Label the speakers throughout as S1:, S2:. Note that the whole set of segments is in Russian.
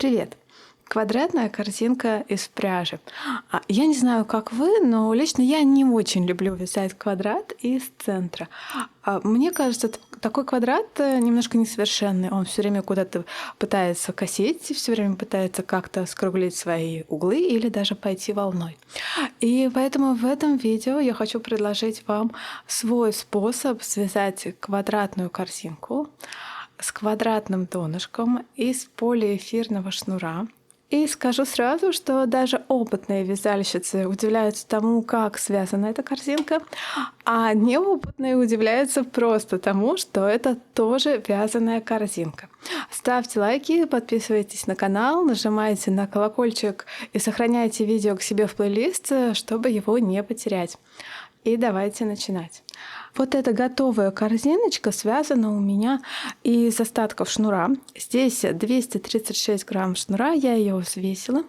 S1: Привет! Квадратная корзинка из пряжи. Я не знаю, как вы, но лично я не очень люблю вязать квадрат из центра. Мне кажется, такой квадрат немножко несовершенный. Он все время куда-то пытается косить, все время пытается как-то скруглить свои углы или даже пойти волной. И поэтому в этом видео я хочу предложить вам свой способ связать квадратную корзинку с квадратным донышком из полиэфирного шнура. И скажу сразу, что даже опытные вязальщицы удивляются тому, как связана эта корзинка, а неопытные удивляются просто тому, что это тоже вязаная корзинка. Ставьте лайки, подписывайтесь на канал, нажимайте на колокольчик и сохраняйте видео к себе в плейлист, чтобы его не потерять. И давайте начинать. Вот эта готовая корзиночка связана у меня из остатков шнура. Здесь 236 грамм шнура, я ее взвесила.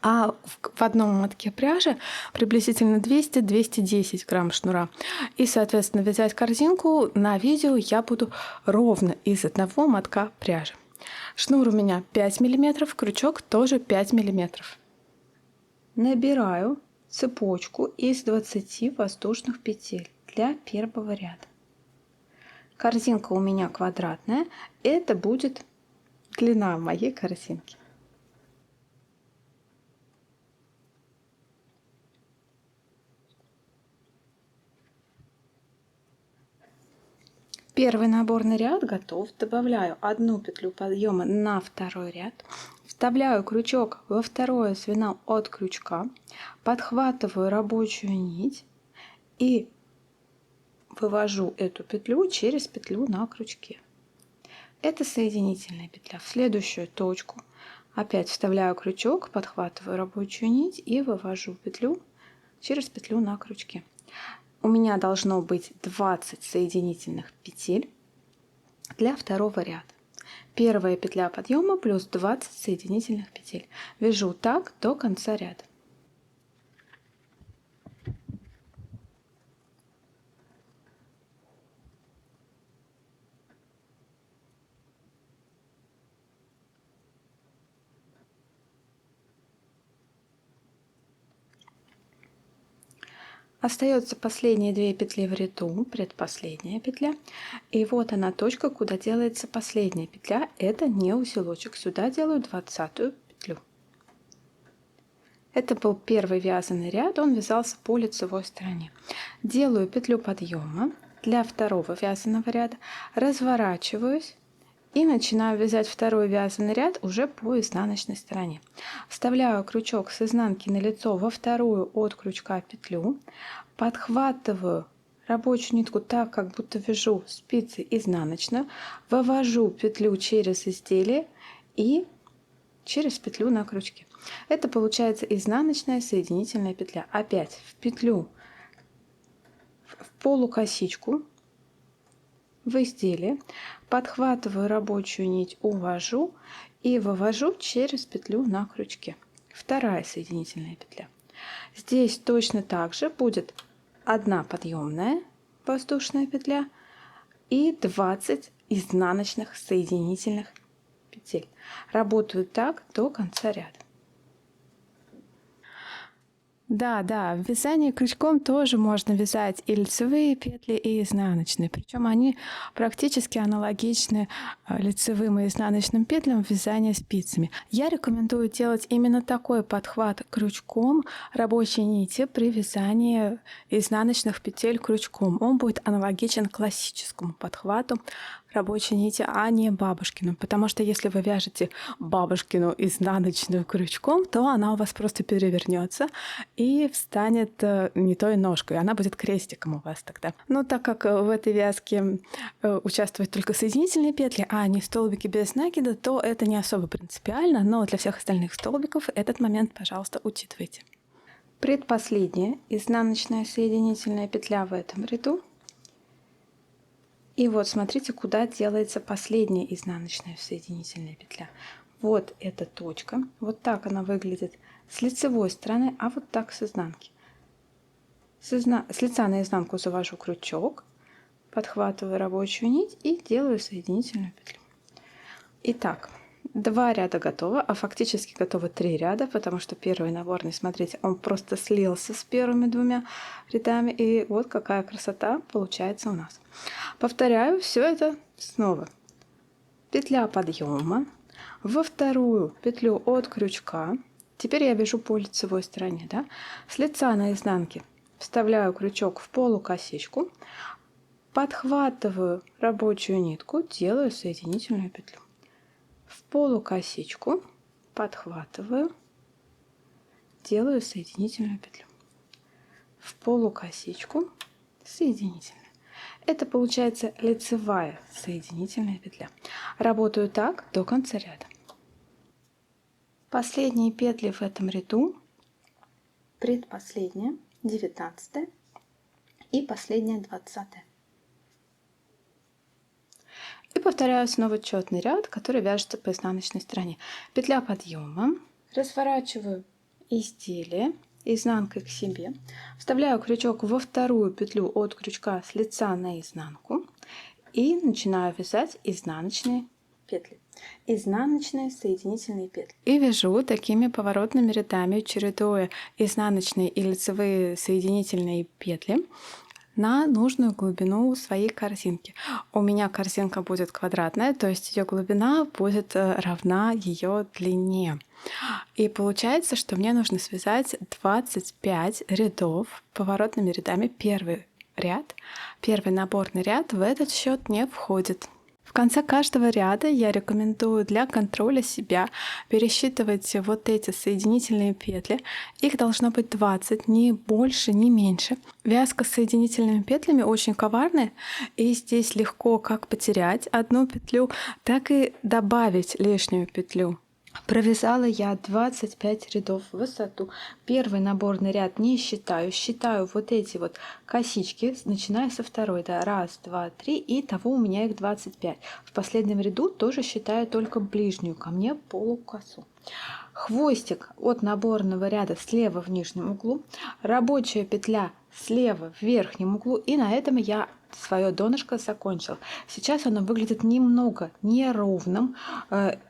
S1: А в одном мотке пряжи приблизительно 200-210 грамм шнура. И, соответственно, вязать корзинку на видео я буду ровно из одного мотка пряжи. Шнур у меня 5 мм, крючок тоже 5 мм. Набираю цепочку из 20 воздушных петель для первого ряда. Корзинка у меня квадратная, это будет длина моей корзинки. Первый наборный ряд готов. Добавляю одну петлю подъема на второй ряд. Вставляю крючок во второе звено от крючка, подхватываю рабочую нить и вывожу эту петлю через петлю на крючке. Это соединительная петля. В следующую точку опять вставляю крючок, подхватываю рабочую нить и вывожу петлю через петлю на крючке. У меня должно быть 20 соединительных петель для второго ряда. Первая петля подъема плюс 20 соединительных петель. Вяжу так до конца ряда. Остается последние 2 петли в ряду, предпоследняя петля. И вот она точка, куда делается последняя петля. Это не узелочек. Сюда делаю 20-ю петлю. Это был первый вязаный ряд, он вязался по лицевой стороне. Делаю петлю подъема для второго вязаного ряда, разворачиваюсь и начинаю вязать второй вязаный ряд уже по изнаночной стороне. Вставляю крючок с изнанки на лицо во вторую от крючка петлю, подхватываю рабочую нитку так, как будто вяжу спицей изнаночную, вывожу петлю через изделие и через петлю на крючке. Это получается изнаночная соединительная петля. Опять в петлю, в полукосичку, в изделие, подхватываю рабочую нить, увожу и вывожу через петлю на крючке. Вторая соединительная петля. Здесь точно так же будет одна подъемная воздушная петля и 20 изнаночных соединительных петель. Работаю так до конца ряда. Да, в вязании крючком тоже можно вязать и лицевые петли, и изнаночные. Причем они практически аналогичны лицевым и изнаночным петлям в вязании спицами. Я рекомендую делать именно такой подхват крючком рабочей нити при вязании изнаночных петель крючком. Он будет аналогичен классическому подхвату рабочей нити, а не бабушкину. Потому что если вы вяжете бабушкину изнаночную крючком, то она у вас просто перевернется и встанет не той ножкой. Она будет крестиком у вас тогда. Но так как в этой вязке участвуют только соединительные петли, а не столбики без накида, то это не особо принципиально, но для всех остальных столбиков этот момент, пожалуйста, учитывайте. Предпоследняя изнаночная соединительная петля в этом ряду. И вот смотрите, куда делается последняя изнаночная соединительная петля. Вот эта точка. Вот так она выглядит с лицевой стороны, а вот так с изнанки. С лица на изнанку завожу крючок, подхватываю рабочую нить и делаю соединительную петлю. Итак, 2 ряда готово, а фактически готовы 3 ряда, потому что первый наборный, смотрите, он просто слился с первыми 2 рядами. И вот какая красота получается у нас. Повторяю все это снова. Петля подъема, во вторую петлю от крючка. Теперь я вяжу по лицевой стороне, да? С лица на изнанке вставляю крючок в полукосичку, подхватываю рабочую нитку, делаю соединительную петлю. В полукосичку подхватываю, делаю соединительную петлю. В полукосичку соединительную. Это получается лицевая соединительная петля. Работаю так до конца ряда. Последние петли в этом ряду, предпоследняя, 19 и последняя, 20. И повторяю снова четный ряд, который вяжется по изнаночной стороне. Петля подъема, разворачиваю изделие изнанкой к себе, вставляю крючок во вторую петлю от крючка с лица на изнанку и начинаю вязать изнаночные петли. Изнаночные соединительные петли. И вяжу такими поворотными рядами, чередуя изнаночные и лицевые соединительные петли на нужную глубину своей корзинки. У меня корзинка будет квадратная, то есть ее глубина будет равна ее длине. И получается, что мне нужно связать 25 рядов поворотными рядами. Первый наборный ряд в этот счет не входит. В конце каждого ряда я рекомендую для контроля себя пересчитывать вот эти соединительные петли. Их должно быть 20, ни больше, ни меньше. Вязка с соединительными петлями очень коварная, и здесь легко как потерять одну петлю, так и добавить лишнюю петлю. Провязала я 25 рядов в высоту. Первый наборный ряд не считаю. Считаю вот эти вот косички, начиная со второй. Да, 1, 2, 3. И того у меня их 25. В последнем ряду тоже считаю только ближнюю ко мне полукосу. Хвостик от наборного ряда слева в нижнем углу. Рабочая петля слева в верхнем углу. И на этом я свое донышко закончила. Сейчас оно выглядит немного неровным,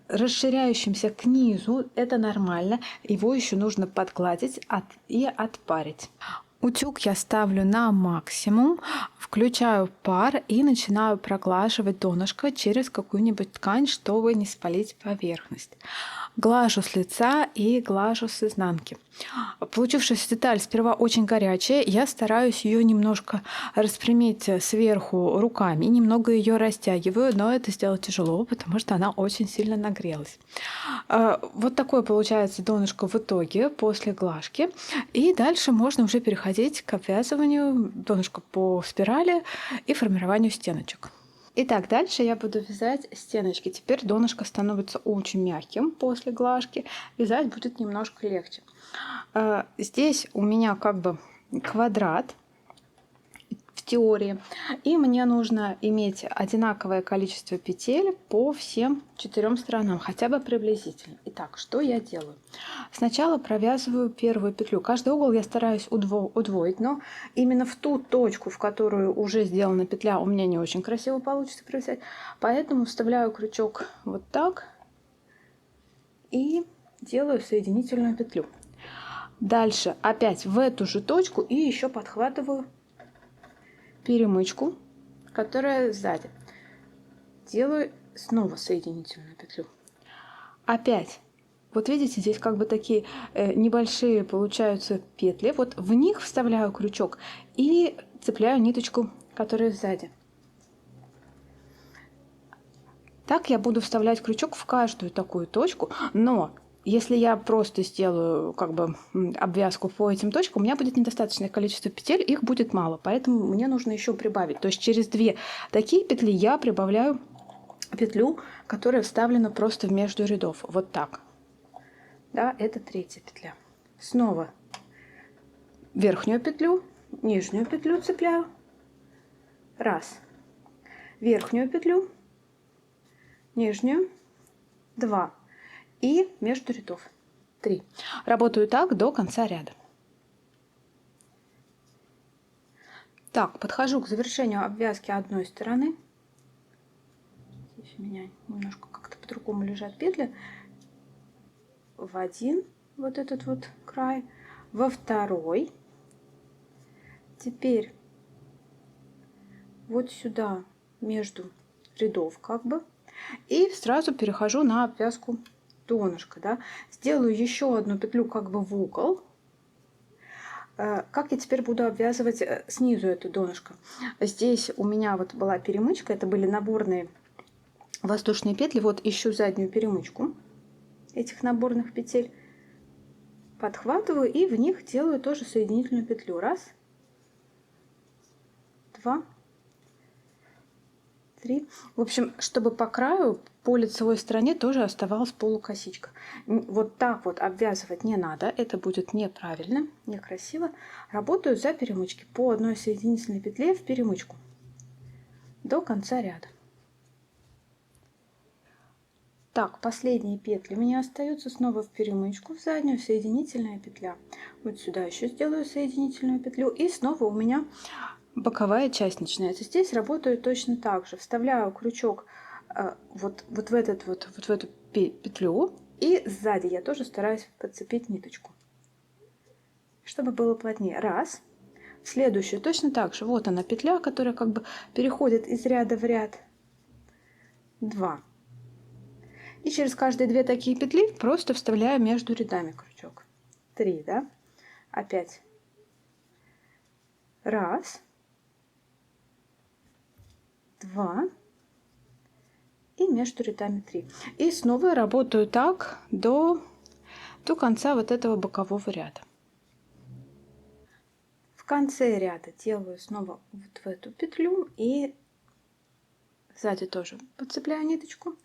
S1: расширяющимся к низу. Это нормально. Его еще нужно подгладить и отпарить. Утюг я ставлю на максимум, включаю пар и начинаю проглаживать донышко через какую-нибудь ткань, чтобы не спалить поверхность. Глажу с лица и глажу с изнанки. Получившаяся деталь сперва очень горячая, я стараюсь ее немножко распрямить сверху руками, немного ее растягиваю, но это сделать тяжело, потому что она очень сильно нагрелась. Вот такое получается донышко в итоге после глажки. И дальше можно уже переходить к обвязыванию донышка по спирали и формированию стеночек. Итак, дальше я буду вязать стеночки. Теперь донышко становится очень мягким после глажки. Вязать будет немножко легче. Здесь у меня как бы квадрат в теории. И мне нужно иметь одинаковое количество петель по всем 4 сторонам, хотя бы приблизительно. Итак, что я делаю? Сначала провязываю первую петлю. Каждый угол я стараюсь удвоить, но именно в ту точку, в которую уже сделана петля, у меня не очень красиво получится провязать. Поэтому вставляю крючок вот так и делаю соединительную петлю. Дальше опять в эту же точку и еще подхватываю перемычку, которая сзади. Делаю снова соединительную петлю. Опять. Вот видите, здесь как бы такие небольшие получаются петли. Вот в них вставляю крючок и цепляю ниточку, которая сзади. Так я буду вставлять крючок в каждую такую точку, но если я просто сделаю как бы обвязку по этим точкам, у меня будет недостаточное количество петель, их будет мало, поэтому мне нужно еще прибавить. То есть через 2 такие петли я прибавляю петлю, которая вставлена просто между рядов. Вот так. Да, это 3-я петля. Снова верхнюю петлю, нижнюю петлю цепляю. 1. Верхнюю петлю, нижнюю. 2. И между рядов 3. Работаю так до конца ряда. Так, подхожу к завершению обвязки одной стороны. Здесь у меня немножко как-то по-другому лежат петли. В один вот этот вот край, во второй. Теперь вот сюда между рядов как бы. И сразу перехожу на обвязку донышка, да. Сделаю еще одну петлю как бы в угол. Как я теперь буду обвязывать снизу это донышко? Здесь у меня вот была перемычка, это были наборные воздушные петли. Вот ищу заднюю перемычку этих наборных петель, подхватываю и в них делаю тоже соединительную петлю. Раз, два, три. В общем, чтобы по краю, по лицевой стороне тоже оставалась полукосичка. Вот так вот обвязывать не надо, это будет неправильно, некрасиво. Работаю за перемычки по одной соединительной петле в перемычку до конца ряда. Так, последние петли у меня остаются снова в перемычку, в заднюю соединительная петля. Вот сюда еще сделаю соединительную петлю, и снова у меня боковая часть начинается. Здесь работаю точно так же. Вставляю крючок вот в эту петлю, и сзади я тоже стараюсь подцепить ниточку, чтобы было плотнее. Раз. В следующую точно так же. Вот она петля, которая как бы переходит из ряда в ряд. Два. И через каждые две такие петли просто вставляю между рядами крючок. Три, да? Опять. Раз. Два. И между рядами 3. И снова работаю так до конца вот этого бокового ряда. В конце ряда делаю снова вот в эту петлю и сзади тоже подцепляю ниточку.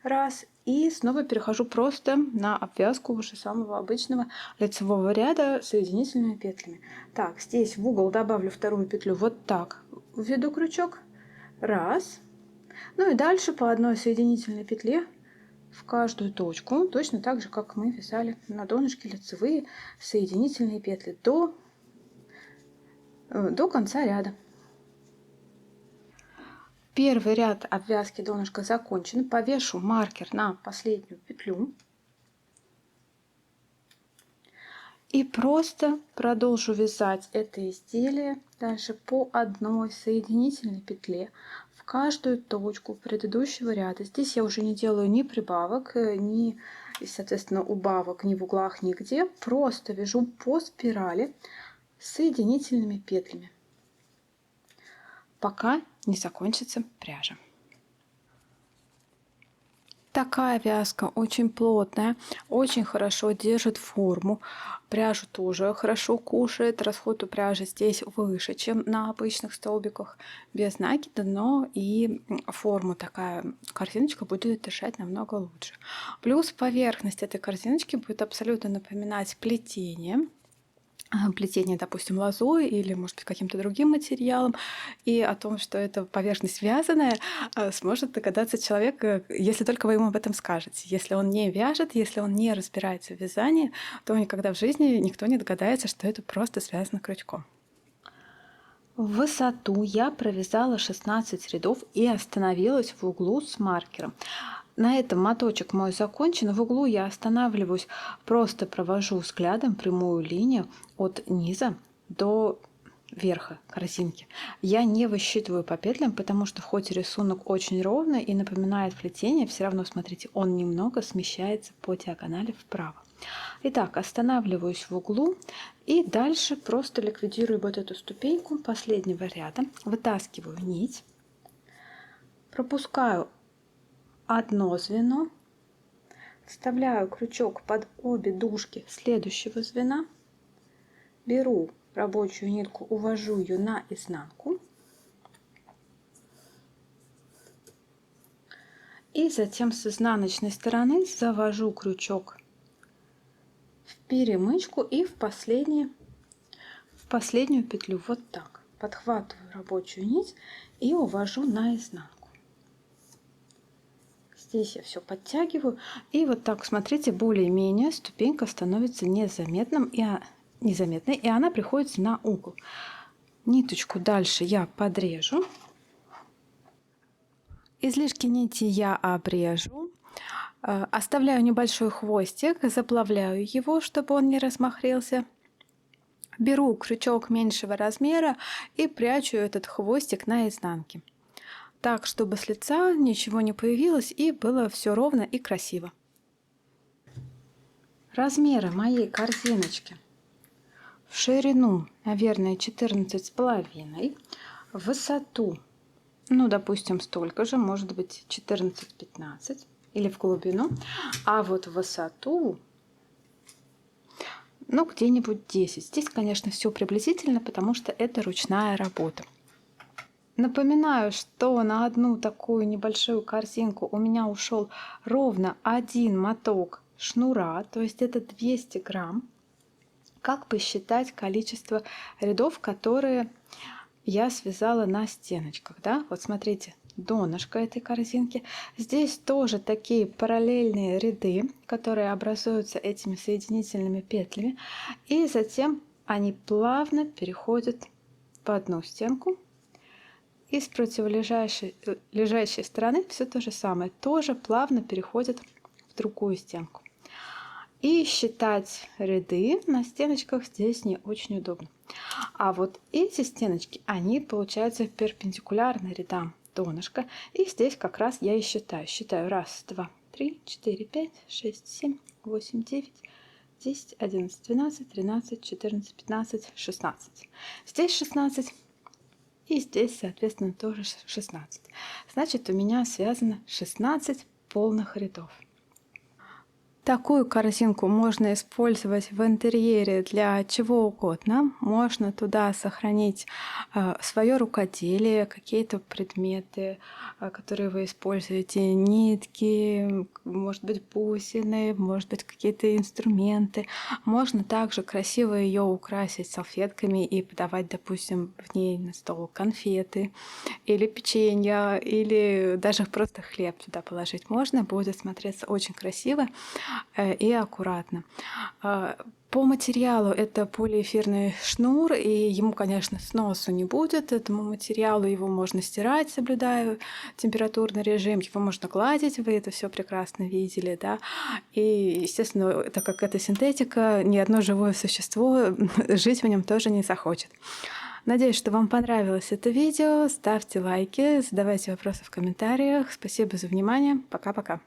S1: Раз. И снова перехожу просто на обвязку уже самого обычного лицевого ряда соединительными петлями. Так, здесь в угол добавлю вторую петлю вот так. Введу крючок. Раз. Ну и дальше по одной соединительной петле в каждую точку, точно так же, как мы вязали на донышке лицевые соединительные петли до конца ряда. Первый ряд обвязки донышка закончен. Повешу маркер на последнюю петлю. И просто продолжу вязать это изделие дальше по одной соединительной петле в каждую точку предыдущего ряда. Здесь я уже не делаю ни прибавок, ни, соответственно, убавок ни в углах, нигде. Просто вяжу по спирали соединительными петлями, пока не закончится пряжа. Такая вязка очень плотная, очень хорошо держит форму. Пряжу тоже хорошо кушает. Расход у пряжи здесь выше, чем на обычных столбиках без накида, но и форму такая корзиночка будет держать намного лучше. Плюс поверхность этой корзиночки будет абсолютно напоминать плетение, допустим, лозой или, может быть, каким-то другим материалом, и о том, что это поверхность вязаная, сможет догадаться человек, если только вы ему об этом скажете. Если он не вяжет, если он не разбирается в вязании, то никогда в жизни никто не догадается, что это просто связано крючком. В высоту я провязала 16 рядов и остановилась в углу с маркером. На этом моточек мой закончен. В углу я останавливаюсь, просто провожу взглядом прямую линию от низа до верха корзинки. Я не высчитываю по петлям, потому что хоть рисунок очень ровный и напоминает плетение, все равно, смотрите, он немного смещается по диагонали вправо. Итак, останавливаюсь в углу и дальше просто ликвидирую вот эту ступеньку последнего ряда, вытаскиваю нить, пропускаю одно звено, вставляю крючок под обе дужки следующего звена, беру рабочую нитку, увожу ее на изнанку и затем с изнаночной стороны завожу крючок в перемычку и в последнюю петлю вот так. Подхватываю рабочую нить и увожу на изнанку. Здесь я все подтягиваю. И вот так, смотрите, более-менее ступенька становится незаметной, и она приходится на угол. Ниточку дальше я подрежу. Излишки нити я обрежу. Оставляю небольшой хвостик, заплавляю его, чтобы он не размахрился. Беру крючок меньшего размера и прячу этот хвостик на изнанке. Так, чтобы с лица ничего не появилось и было все ровно и красиво. Размеры моей корзиночки: в ширину, наверное, 14,5, в высоту, ну, допустим, столько же, может быть, 14-15, или в глубину, а вот в высоту, ну, где-нибудь 10. Здесь, конечно, все приблизительно, потому что это ручная работа. Напоминаю, что на одну такую небольшую корзинку у меня ушел ровно один моток шнура, то есть это 200 грамм. Как посчитать количество рядов, которые я связала на стеночках, да? Вот смотрите, донышко этой корзинки. Здесь тоже такие параллельные ряды, которые образуются этими соединительными петлями. И затем они плавно переходят в одну стенку. И с противолежащей стороны все то же самое. Тоже плавно переходят в другую стенку. И считать ряды на стеночках здесь не очень удобно. А вот эти стеночки, они получаются перпендикулярны рядам донышка. И здесь как раз я и считаю. Считаю 1, 2, 3, 4, 5, 6, 7, 8, 9, 10, 11, 12, 13, 14, 15, 16. Здесь 16. И здесь, соответственно, тоже 16. Значит, у меня связано 16 полных рядов. Такую корзинку можно использовать в интерьере для чего угодно. Можно туда сохранить свое рукоделие, какие-то предметы, которые вы используете, нитки, может быть, бусины, может быть, какие-то инструменты. Можно также красиво ее украсить салфетками и подавать, допустим, в ней на стол конфеты или печенье, или даже просто хлеб туда положить можно. Будет смотреться очень красиво и аккуратно. По материалу это полиэфирный шнур, и ему, конечно, сносу не будет. Этому материалу его можно стирать, соблюдая температурный режим, его можно гладить, вы это все прекрасно видели, да. И, естественно, так как это синтетика, ни одно живое существо жить в нем тоже не захочет. Надеюсь, что вам понравилось это видео. Ставьте лайки, задавайте вопросы в комментариях. Спасибо за внимание. Пока-пока.